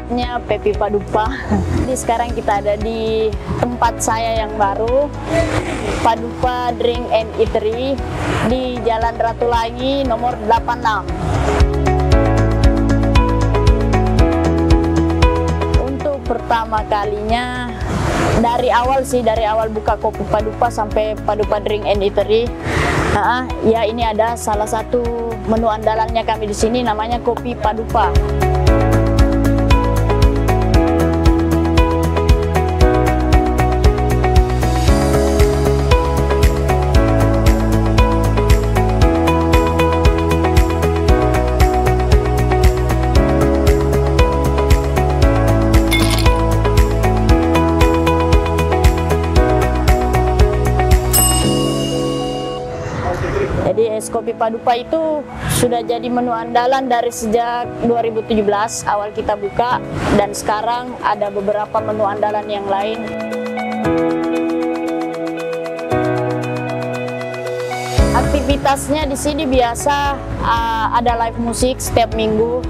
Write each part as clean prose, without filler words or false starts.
tempatnya Pepi Padupa. Jadi sekarang kita ada di tempat saya yang baru, Padupa Drink and Eatery di Jalan Ratulangi nomor 86. Untuk pertama kalinya dari awal buka kopi Padupa sampai Padupa Drink and Eatery. Ya, ini ada salah satu menu andalannya kami di sini, namanya kopi Padupa. Jadi es kopi Padupa itu sudah jadi menu andalan dari sejak 2017 awal kita buka, dan sekarang ada beberapa menu andalan yang lain. Aktivitasnya di sini biasa ada live musik setiap minggu,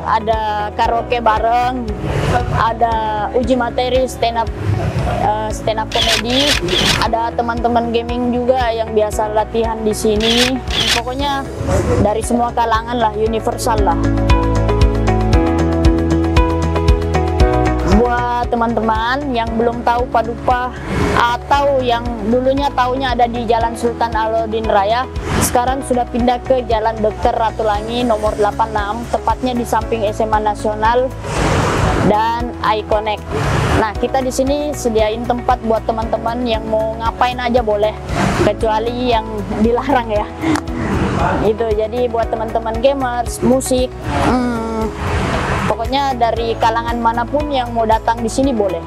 ada karaoke bareng, ada uji materi stand up komedi, ada teman-teman gaming juga yang biasa latihan di sini. Pokoknya dari semua kalangan lah, universal lah. Buat teman-teman yang belum tahu Padupa atau yang dulunya taunya ada di Jalan Sultan Alauddin Raya, sekarang sudah pindah ke Jalan Dr. Ratulangi nomor 86, tepatnya di samping SMA Nasional dan iConnect. Nah, kita di sini sediain tempat buat teman-teman yang mau ngapain aja boleh, kecuali yang dilarang ya. Gitu. Jadi buat teman-teman gamers, musik, pokoknya dari kalangan manapun yang mau datang di sini boleh.